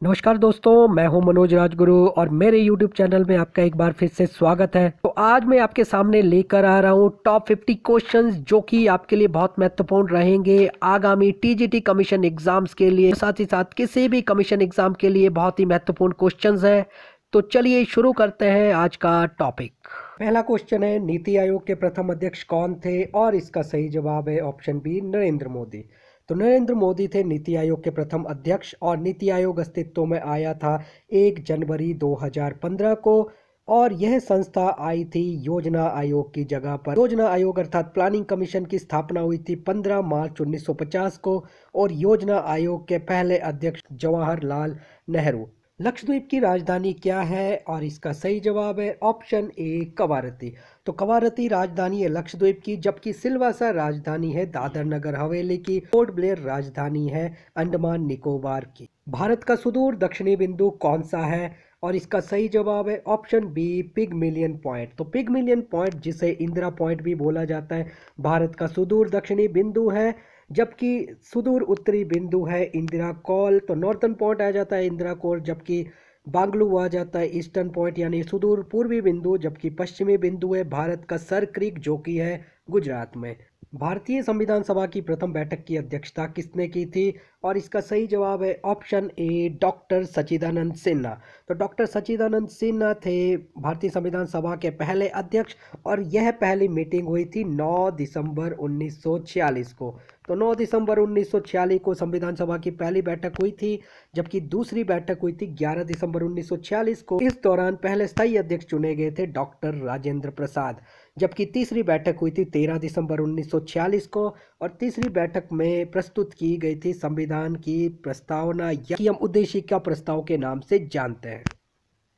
नमस्कार दोस्तों, मैं हूं मनोज राजगुरु और मेरे YouTube चैनल में आपका एक बार फिर से स्वागत है। तो आज मैं आपके सामने लेकर आ रहा हूं टॉप 50 क्वेश्चंस जो कि आपके लिए बहुत महत्वपूर्ण रहेंगे आगामी टीजीटी कमीशन एग्जाम्स के लिए, साथ ही साथ किसी भी कमीशन एग्जाम के लिए बहुत ही महत्वपूर्ण क्वेश्चंस हैं। तो चलिए शुरू करते हैं आज का टॉपिक। पहला क्वेश्चन है, नीति आयोग के प्रथम अध्यक्ष कौन थे? और इसका सही जवाब है ऑप्शन बी, नरेंद्र मोदी। तो नरेंद्र मोदी थे नीति आयोग के प्रथम अध्यक्ष और नीति आयोग अस्तित्व में आया था 1 जनवरी 2015 को। और यह संस्था आई थी योजना आयोग की जगह पर। योजना आयोग अर्थात प्लानिंग कमीशन की स्थापना हुई थी 15 मार्च 1950 को और योजना आयोग के पहले अध्यक्ष जवाहरलाल नेहरू। लक्षद्वीप की राजधानी क्या है? और इसका सही जवाब है ऑप्शन ए, कवारती। तो कवारती राजधानी है लक्षद्वीप की, जबकि सिलवासा राजधानी है दादर नगर हवेली की। पोर्ट ब्लेयर राजधानी है अंडमान निकोबार की। भारत का सुदूर दक्षिणी बिंदु कौन सा है? और इसका सही जवाब है ऑप्शन बी, पिगमिलियन पॉइंट। तो पिगमिलियन पॉइंट, जिसे इंदिरा पॉइंट भी बोला जाता है, भारत का सुदूर दक्षिणी बिंदु है, जबकि सुदूर उत्तरी बिंदु है इंदिरा कॉल। तो नॉर्थन पॉइंट आ जाता है इंदिरा कोल, जबकि बांगलू आ जाता है ईस्टर्न पॉइंट यानी सुदूर पूर्वी बिंदु, जबकि पश्चिमी बिंदु है भारत का सर क्रीक जो कि है गुजरात में। भारतीय संविधान सभा की प्रथम बैठक की अध्यक्षता किसने की थी? और इसका सही जवाब है ऑप्शन ए, डॉक्टर सच्चिदानंद सिन्हा। तो डॉक्टर सच्चिदानंद सिन्हा थे भारतीय संविधान सभा के पहले अध्यक्ष और यह पहली मीटिंग हुई थी 9 दिसंबर 1946 को। तो 9 दिसंबर 1946 को संविधान सभा की पहली बैठक हुई थी, जबकि दूसरी बैठक हुई थी 11 दिसंबर 1946 को। इस दौरान पहले स्थायी अध्यक्ष चुने गए थे डॉक्टर राजेंद्र प्रसाद, जबकि तीसरी बैठक हुई थी 13 दिसंबर 1946 को और तीसरी बैठक में प्रस्तुत की गई थी संविधान की प्रस्तावना या हम उद्देश्य का प्रस्ताव के नाम से जानते हैं।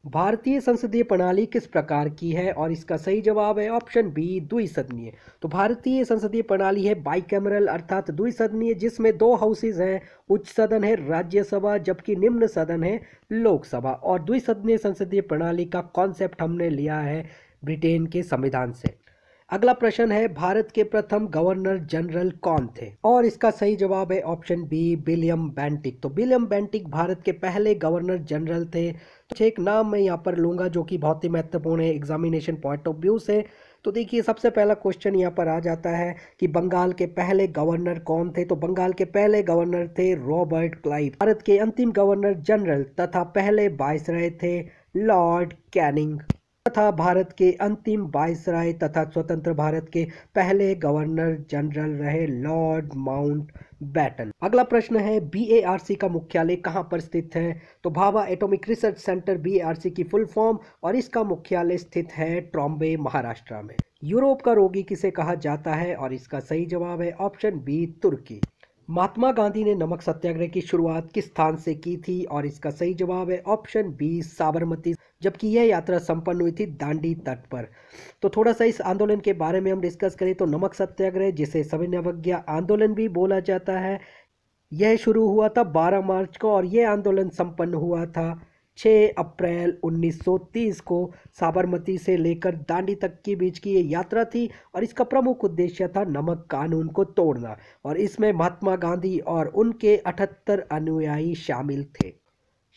भारतीय संसदीय प्रणाली किस प्रकार की है? और इसका सही जवाब है ऑप्शन बी, द्विसदनीय। तो भारतीय संसदीय प्रणाली है बाइकैमरल अर्थात द्विसदनीय, जिसमें दो हाउसेज हैं। उच्च सदन है राज्यसभा, जबकि निम्न सदन है लोकसभा। और द्विसदनीय संसदीय प्रणाली का कॉन्सेप्ट हमने लिया है ब्रिटेन के संविधान से। अगला प्रश्न है, भारत के प्रथम गवर्नर जनरल कौन थे? और इसका सही जवाब है ऑप्शन बी, विलियम बेंटिक। तो विलियम बेंटिक भारत के पहले गवर्नर जनरल थे। तो एक नाम मैं यहाँ पर लूंगा जो कि बहुत ही महत्वपूर्ण है एग्जामिनेशन पॉइंट ऑफ व्यू से। तो देखिए, सबसे पहला क्वेश्चन यहाँ पर आ जाता है कि बंगाल के पहले गवर्नर कौन थे? तो बंगाल के पहले गवर्नर थे रॉबर्ट क्लाइव। भारत के अंतिम गवर्नर जनरल तथा पहले वायसराय थे लॉर्ड कैनिंग, तथा भारत के अंतिम वायसराय तथा स्वतंत्र भारत के पहले गवर्नर जनरल रहे लॉर्ड माउंटबेटन। अगला प्रश्न है, बीएआरसी का मुख्यालय कहां पर स्थित है? तो Bhabha atomic research centre BARC की फुल फॉर्म, और इसका मुख्यालय स्थित है ट्रॉम्बे, महाराष्ट्र में। यूरोप का रोगी किसे कहा जाता है? और इसका सही जवाब है ऑप्शन बी, तुर्की। महात्मा गांधी ने नमक सत्याग्रह की शुरुआत किस स्थान से की थी? और इसका सही जवाब है ऑप्शन बी, साबरमती, जबकि यह यात्रा संपन्न हुई थी दांडी तट पर। तो थोड़ा सा इस आंदोलन के बारे में हम डिस्कस करें तो नमक सत्याग्रह, जिसे सविनय अवज्ञा आंदोलन भी बोला जाता है, यह शुरू हुआ था 12 मार्च को और यह आंदोलन संपन्न हुआ था 6 अप्रैल 1930 को। साबरमती से लेकर दांडी तक के बीच की ये यात्रा थी और इसका प्रमुख उद्देश्य था नमक कानून को तोड़ना, और इसमें महात्मा गांधी और उनके 78 अनुयायी शामिल थे।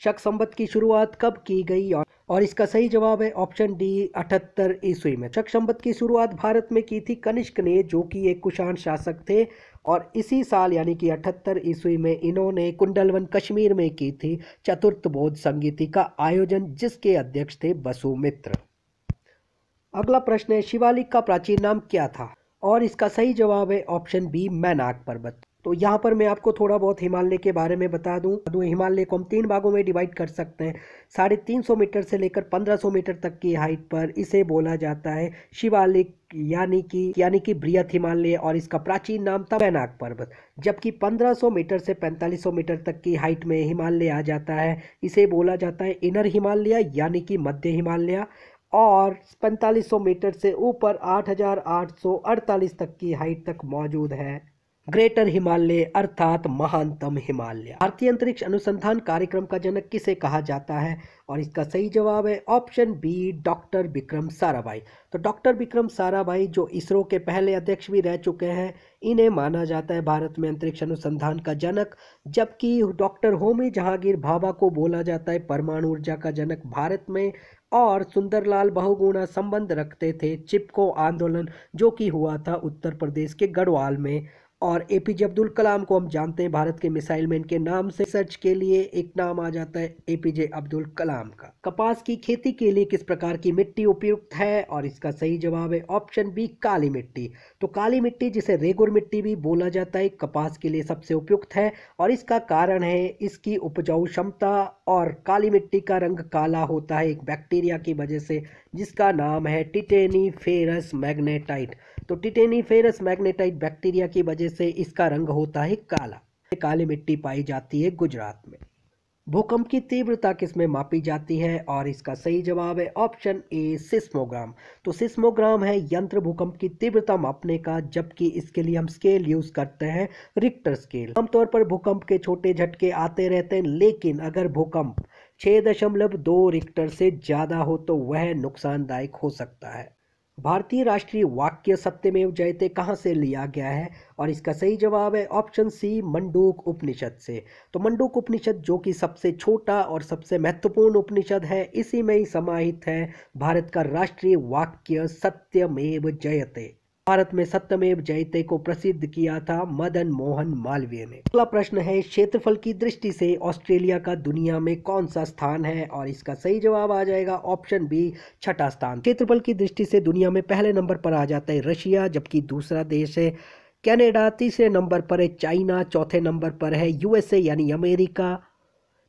शक संवत की शुरुआत कब की गई? और इसका सही जवाब है ऑप्शन डी, 78 ईस्वी में। शक संवत की शुरुआत भारत में की थी कनिष्क ने, जो कि एक कुषाण शासक थे, और इसी साल यानी कि 78 ईस्वी में इन्होंने कुंडलवन कश्मीर में की थी चतुर्थ बौद्ध संगीति का आयोजन, जिसके अध्यक्ष थे वसुमित्र। अगला प्रश्न है, शिवालिक का प्राचीन नाम क्या था? और इसका सही जवाब है ऑप्शन बी, मैनाक पर्वत। तो यहाँ पर मैं आपको थोड़ा बहुत हिमालय के बारे में बता दूं। हिमालय को हम 3 भागों में डिवाइड कर सकते हैं। 350 मीटर से लेकर 1500 मीटर तक की हाइट पर इसे बोला जाता है शिवालिक यानी कि बृहत हिमालय, और इसका प्राचीन नाम था मैनाक पर्वत। जबकि 1500 मीटर से 4500 मीटर तक की हाइट में हिमालय आ जाता है, इसे बोला जाता है इनर हिमालय यानी कि मध्य हिमालय। और 4500 मीटर से ऊपर 8848 तक की हाइट तक मौजूद है ग्रेटर हिमालय अर्थात महानतम हिमालय। भारतीय अंतरिक्ष अनुसंधान कार्यक्रम का जनक किसे कहा जाता है? और इसका सही जवाब है option B, doctor Vikram Sarabhai. तो डॉक्टर विक्रम साराभाई जो इसरो के पहले अध्यक्ष भी रह चुके हैं, इन्हें माना जाता है भारत में अंतरिक्ष अनुसंधान का जनक। जबकि डॉक्टर होमी जहांगीर भाभा को बोला जाता है परमाणु ऊर्जा का जनक भारत में। और सुंदरलाल बहुगुणा संबंध रखते थे चिपको आंदोलन जो कि हुआ था उत्तर प्रदेश के गढ़वाल में। और एपीजे अब्दुल कलाम को हम जानते हैं भारत के मिसाइल मैन के नाम से। सर्च के लिए एक नाम आ जाता है एपीजे अब्दुल कलाम का। कपास की खेती के लिए किस प्रकार की मिट्टी उपयुक्त है? और इसका सही जवाब है ऑप्शन बी, काली मिट्टी। तो काली मिट्टी जिसे रेगुर मिट्टी भी बोला जाता है, कपास के लिए सबसे उपयुक्त है। और इसका कारण है इसकी उपजाऊ क्षमता। और काली मिट्टी का रंग काला होता है एक बैक्टीरिया की वजह से जिसका नाम है टिटेनीफेरस मैग्नेटाइट। तो टिटेनीफेरस मैग्नेटाइट बैक्टीरिया की वजह से इसका रंग होता है काला। काली मिट्टी पाई जाती है गुजरात में। भूकंप की तीव्रता किसमें मापी जाती है? और इसका सही जवाब है ऑप्शन ए, सिस्मोग्राम। तो सिस्मोग्राम है यंत्र भूकंप की तीव्रता मापने का, जबकि इसके लिए हम स्केल यूज करते हैं, रिक्टर स्केल। आमतौर पर भूकंप के छोटे झटके आते रहते हैं, लेकिन अगर भूकंप 6.2 रिक्टर से ज्यादा हो तो वह नुकसानदायक हो सकता है। भारतीय राष्ट्रीय वाक्य सत्यमेव जयते कहाँ से लिया गया है? और इसका सही जवाब है ऑप्शन सी, मंडूक उपनिषद से। तो मंडूक उपनिषद जो कि सबसे छोटा और सबसे महत्वपूर्ण उपनिषद है, इसी में ही समाहित है भारत का राष्ट्रीय वाक्य सत्यमेव जयते। भारत में सत्यमेव जयते को प्रसिद्ध किया था मदन मोहन मालवीय ने। अगला प्रश्न है, क्षेत्रफल की दृष्टि से ऑस्ट्रेलिया का दुनिया में कौन सा स्थान है? और इसका सही जवाब आ जाएगा ऑप्शन बी, छठा स्थान। क्षेत्रफल की दृष्टि से दुनिया में पहले नंबर पर आ जाता है रशिया, जबकि दूसरा देश है कनाडा, तीसरे नंबर पर है चाइना, चौथे नंबर पर है यूएसए यानी अमेरिका,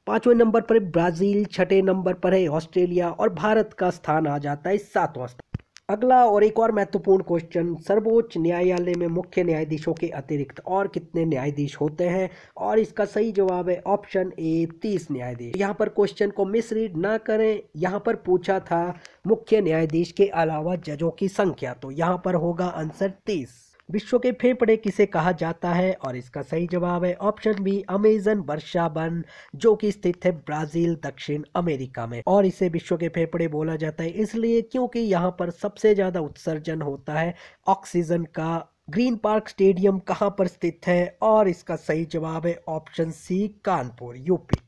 पांचवें नंबर पर है ब्राजील, छठे नंबर पर है ऑस्ट्रेलिया और भारत का स्थान आ जाता है सातवां स्थान। अगला और एक और महत्वपूर्ण क्वेश्चन, सर्वोच्च न्यायालय में मुख्य न्यायाधीशों के अतिरिक्त और कितने न्यायाधीश होते हैं? और इसका सही जवाब है ऑप्शन ए, 30 न्यायाधीश। यहाँ पर क्वेश्चन को मिसरीड ना करें, यहाँ पर पूछा था मुख्य न्यायाधीश के अलावा जजों की संख्या, तो यहाँ पर होगा आंसर 30। विश्व के फेफड़े किसे कहा जाता है? और इसका सही जवाब है ऑप्शन बी, अमेजन वर्षा वन, जो कि स्थित है ब्राजील, दक्षिण अमेरिका में। और इसे विश्व के फेफड़े बोला जाता है इसलिए क्योंकि यहाँ पर सबसे ज्यादा उत्सर्जन होता है ऑक्सीजन का। ग्रीन पार्क स्टेडियम कहाँ पर स्थित है? और इसका सही जवाब है option C, Kanpur, UP.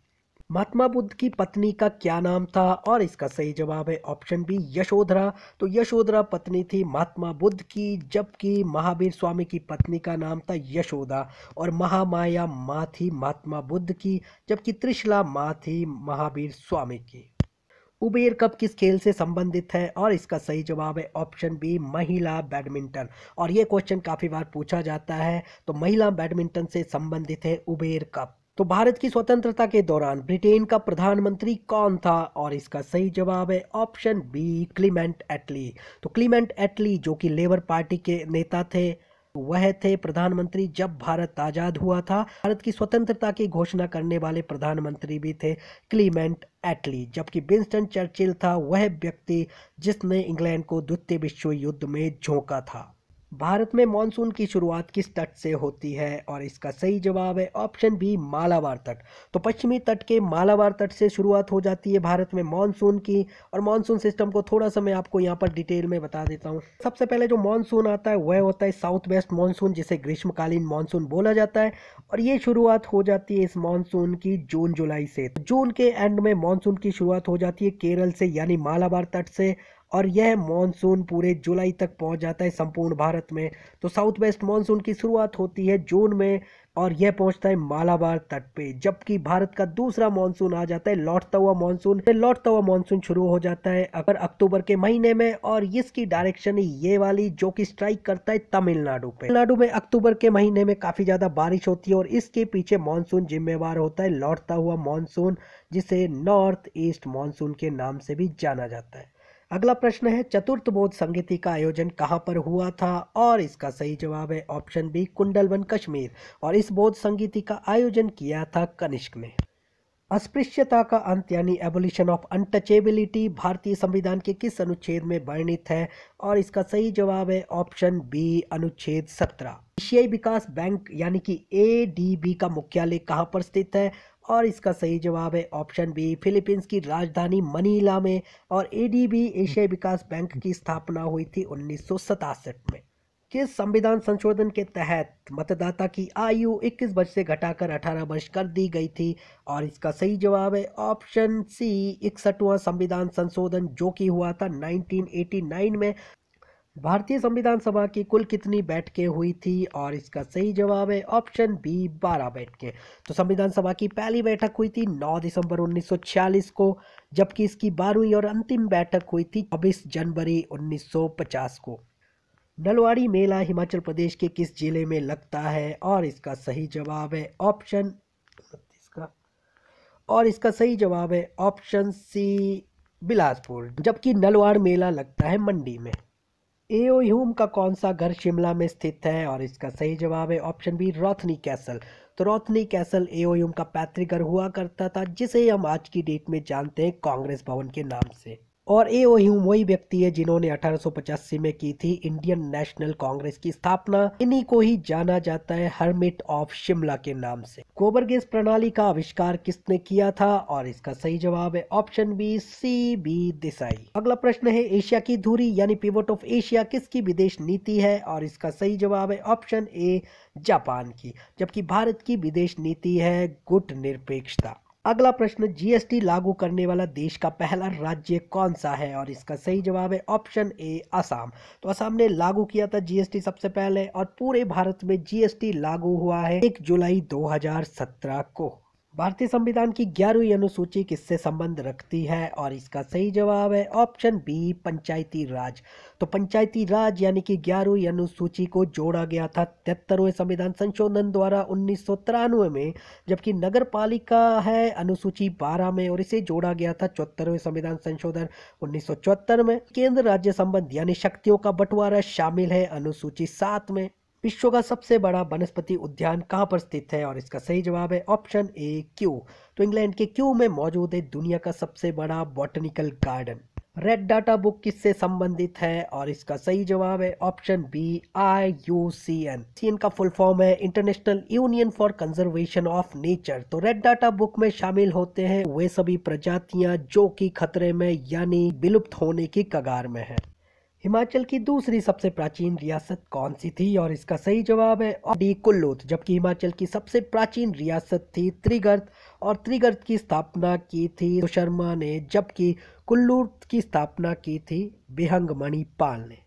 Mahatma Buddha की पत्नी का क्या नाम था? और इसका सही जवाब है ऑप्शन बी, यशोधरा। तो यशोधरा पत्नी थी महात्मा बुद्ध की, जबकि महावीर स्वामी की पत्नी का नाम था यशोदा। और महामाया माँ थी महात्मा बुद्ध की, जबकि त्रिशला माँ थी महावीर स्वामी की। उबेर कप किस खेल से संबंधित है? और इसका सही जवाब है ऑप्शन बी, महिला बैडमिंटन। और ये क्वेश्चन काफी बार पूछा जाता है, तो महिला बैडमिंटन से संबंधित है उबेर कप। तो भारत की स्वतंत्रता के दौरान ब्रिटेन का प्रधानमंत्री कौन था? और इसका सही जवाब है ऑप्शन बी, क्लीमेंट एटली। तो क्लीमेंट एटली जो कि लेबर पार्टी के नेता थे, वह थे प्रधानमंत्री जब भारत आजाद हुआ था। भारत की स्वतंत्रता की घोषणा करने वाले प्रधानमंत्री भी थे क्लीमेंट एटली, जबकि विंस्टन चर्चिल था वह व्यक्ति जिसने इंग्लैंड को द्वितीय विश्व युद्ध में झोंका था। भारत में मानसून की शुरुआत किस तट से होती है? और इसका सही जवाब है ऑप्शन बी, मालाबार तट। तो पश्चिमी तट के मालाबार तट से शुरुआत हो जाती है भारत में मानसून की। और मानसून सिस्टम को थोड़ा सा मैं आपको यहाँ पर डिटेल में बता देता हूँ। सबसे पहले जो मानसून आता है वह होता है साउथ वेस्ट मानसून, जिसे ग्रीष्मकालीन मानसून बोला जाता है। और ये शुरुआत हो जाती है इस मानसून की जून जुलाई से। जून के एंड में मानसून की शुरुआत हो जाती है केरल से यानी मालाबार तट से, और यह मानसून पूरे जुलाई तक पहुंच जाता है संपूर्ण भारत में। तो साउथ वेस्ट मानसून की शुरुआत होती है जून में और यह पहुंचता है मालाबार तट पे, जबकि भारत का दूसरा मानसून आ जाता है लौटता हुआ मानसून। लौटता हुआ मानसून शुरू हो जाता है अगर अक्टूबर के महीने में, और इसकी डायरेक्शन ये वाली जो कि स्ट्राइक करता है तमिलनाडु पे। तमिलनाडु में अक्टूबर के महीने में काफी ज्यादा बारिश होती है और इसके पीछे मानसून जिम्मेवार होता है लौटता हुआ मानसून, जिसे नॉर्थ ईस्ट मानसून के नाम से भी जाना जाता है। अगला प्रश्न है, चतुर्थ बौद्ध संगीति का आयोजन कहां पर हुआ था? और इसका सही जवाब है ऑप्शन बी, कुंडलवन, कश्मीर। और इस बौद्ध संगीति का आयोजन किया था कनिष्क ने। अस्पृश्यता का अंत यानी एबोलिशन ऑफ अनटचेबिलिटी भारतीय संविधान के किस अनुच्छेद में वर्णित है? और इसका सही जवाब है ऑप्शन बी, अनुच्छेद 17। एशियाई विकास बैंक यानी कि एडीबी का मुख्यालय कहाँ पर स्थित है? और इसका सही जवाब है ऑप्शन बी, फिलीपींस की राजधानी मनीला में। और एडीबी एशियाई विकास बैंक की स्थापना हुई थी 1967 में। किस संविधान संशोधन के तहत मतदाता की आयु 21 वर्ष से घटाकर 18 वर्ष कर दी गई थी? और इसका सही जवाब है ऑप्शन सी, 61वां संविधान संशोधन, जो कि हुआ था 1989 में। भारतीय संविधान सभा की कुल कितनी बैठकें हुई थी? और इसका सही जवाब है ऑप्शन बी, 12 बैठकें। तो संविधान सभा की पहली बैठक हुई थी 9 दिसंबर 1946 को, जबकि इसकी 12वीं और अंतिम बैठक हुई थी 24 जनवरी 1950 को। नलवाड़ी मेला हिमाचल प्रदेश के किस जिले में लगता है? और इसका सही जवाब है ऑप्शन सही जवाब है ऑप्शन सी, बिलासपुर, जबकि नलवाड़ मेला लगता है मंडी में। एओ ह्यूम का कौन सा घर शिमला में स्थित है? और इसका सही जवाब है ऑप्शन बी, रोथनी कैसल। तो रोथनी कैसल एओ ह्यूम का पैतृक घर हुआ करता था, जिसे हम आज की डेट में जानते हैं कांग्रेस भवन के नाम से। और एओ ह्यूम वही व्यक्ति है जिन्होंने 1885 में की थी इंडियन नेशनल कांग्रेस की स्थापना। इन्हीं को ही जाना जाता है हर्मिट ऑफ शिमला के नाम से। गोबर गैस प्रणाली का आविष्कार किसने किया था? और इसका सही जवाब है option B, C B Desai. अगला प्रश्न है, एशिया की धुरी यानी पिवट ऑफ एशिया किसकी विदेश नीति है? और इसका सही जवाब है ऑप्शन ए, जापान की, जबकि भारत की विदेश नीति है गुटनिरपेक्षता। अगला प्रश्न, जीएसटी लागू करने वाला देश का पहला राज्य कौन सा है? और इसका सही जवाब है ऑप्शन ए, असम। तो असम ने लागू किया था जीएसटी सबसे पहले, और पूरे भारत में जीएसटी लागू हुआ है 1 जुलाई 2017 को। भारतीय संविधान की 11वीं अनुसूची किससे संबंध रखती है? और इसका सही जवाब है ऑप्शन बी, पंचायती राज। तो पंचायती राज यानी कि 11वीं अनुसूची को जोड़ा गया था 73वें संविधान संशोधन द्वारा 1993 में, जबकि नगर पालिका है अनुसूची 12 में, और इसे जोड़ा गया था 74वें संविधान संशोधन 1974 में। केंद्र राज्य संबंध यानी शक्तियों का बंटवारा शामिल है अनुसूची 7 में। विश्व का सबसे बड़ा वनस्पति उद्यान कहाँ पर स्थित है? और इसका सही जवाब है ऑप्शन ए, क्यू। तो इंग्लैंड के क्यू में मौजूद है दुनिया का सबसे बड़ा botanical garden. Red data book किससे संबंधित है? और इसका सही जवाब है ऑप्शन बी, IUCN। सीएन का फुल फॉर्म है international union for conservation of nature. तो रेड डाटा बुक में शामिल होते हैं वे सभी प्रजातियां जो कि खतरे में यानी विलुप्त होने की कगार में है। हिमाचल की दूसरी सबसे प्राचीन रियासत कौन सी थी? और इसका सही जवाब है डी, कुल्लू, जबकि हिमाचल की सबसे प्राचीन रियासत थी त्रिगर्त, और त्रिगर्त की स्थापना की थी शर्मा ने, जबकि कुल्लू की स्थापना की थी बिहंग मणि पाल ने।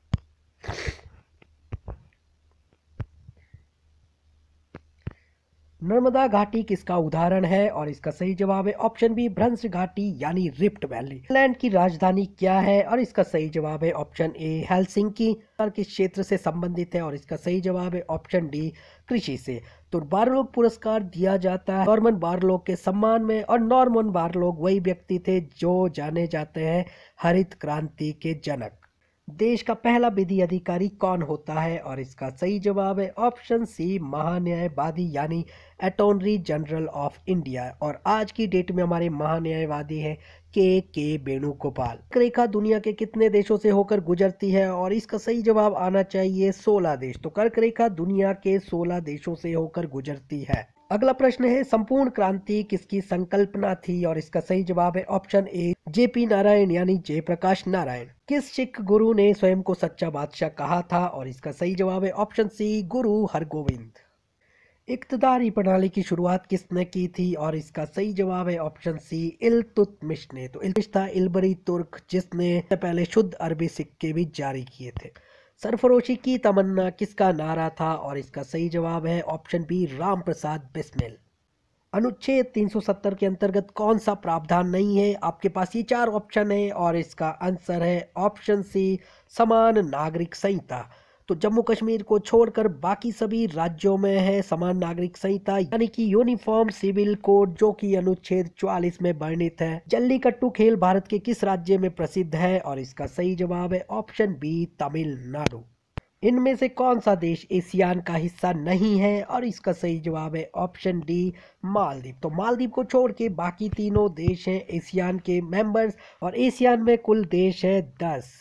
नर्मदा घाटी किसका उदाहरण है? और इसका सही जवाब है ऑप्शन बी, भ्रंश घाटी यानी रिफ्ट वैली। फिनलैंड की राजधानी क्या है? और इसका सही जवाब है ऑप्शन ए, हेलसिंकी। किस क्षेत्र से संबंधित है? और इसका सही जवाब है ऑप्शन डी, कृषि से। तो बारलोग पुरस्कार दिया जाता है नॉर्मन बारलोग के सम्मान में, और नॉर्मन बारलोग वही व्यक्ति थे जो जाने जाते हैं हरित क्रांति के जनक। देश का पहला विधि अधिकारी कौन होता है? और इसका सही जवाब है ऑप्शन सी, महान्यायवादी यानी अटॉर्नी जनरल ऑफ इंडिया। और आज की डेट में हमारे महान्यायवादी हैं के वेणुगोपाल। कर्क रेखा दुनिया के कितने देशों से होकर गुजरती है? और इसका सही जवाब आना चाहिए 16 देश। तो कर्क रेखा दुनिया के 16 देशों से होकर गुजरती है। अगला प्रश्न है, संपूर्ण क्रांति किसकी संकल्पना थी? और इसका सही जवाब है ऑप्शन ए, JP नारायण यानी जयप्रकाश नारायण। किस सिख गुरु ने स्वयं को सच्चा बादशाह कहा था? और इसका सही जवाब है ऑप्शन सी, गुरु हरगोविंद। इक्तदारी प्रणाली की शुरुआत किसने की थी? और इसका सही जवाब है ऑप्शन सी, इल्तुतमिश ने। तो इल्तुतमिश था इल्बरी तुर्क जिसने पहले शुद्ध अरबी सिक्के भी जारी किए थे। सरफरोशी की तमन्ना किसका नारा था? और इसका सही जवाब है ऑप्शन बी, राम प्रसाद बिस्मिल। अनुच्छेद 370 के अंतर्गत कौन सा प्रावधान नहीं है? आपके पास ये 4 ऑप्शन है, और इसका आंसर है ऑप्शन सी, समान नागरिक संहिता। तो जम्मू कश्मीर को छोड़कर बाकी सभी राज्यों में है समान नागरिक संहिता यानी कि यूनिफॉर्म सिविल कोड, जो कि अनुच्छेद 44 में वर्णित है। जल्लीकट्टू खेल भारत के किस राज्य में प्रसिद्ध है? और इसका सही जवाब है ऑप्शन बी, तमिलनाडु। इनमें से कौन सा देश एशियान का हिस्सा नहीं है? और इसका सही जवाब है ऑप्शन डी, मालदीव। तो मालदीव को छोड़ के बाकी तीनों देश हैं एशियान के मेंबर्स, और एशियान में कुल देश है 10।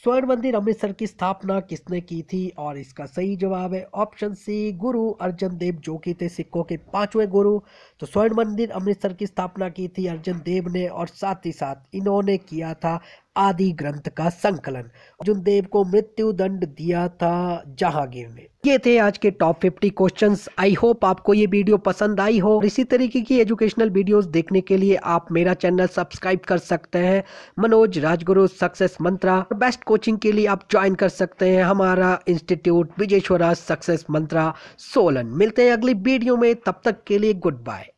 स्वर्ण मंदिर अमृतसर की स्थापना किसने की थी? और इसका सही जवाब है ऑप्शन सी, गुरु अर्जन देव, जो कि थे सिखों के 5वें गुरु। तो स्वर्ण मंदिर अमृतसर की स्थापना की थी अर्जन देव ने, और साथ ही साथ इन्होंने किया था आदि ग्रंथ का संकलन। अर्जुन देव को मृत्यु दंड दिया था जहांगीर ने। ये थे आज के टॉप 50 क्वेश्चंस। आई होप आपको ये वीडियो पसंद आई हो। इसी तरीके की एजुकेशनल वीडियोस देखने के लिए आप मेरा चैनल सब्सक्राइब कर सकते हैं, मनोज राजगुरु सक्सेस मंत्रा। बेस्ट कोचिंग के लिए आप ज्वाइन कर सकते हैं हमारा इंस्टीट्यूट विजय स्वराज सक्सेस मंत्रा सोलन। मिलते हैं अगली वीडियो में, तब तक के लिए गुड बाय।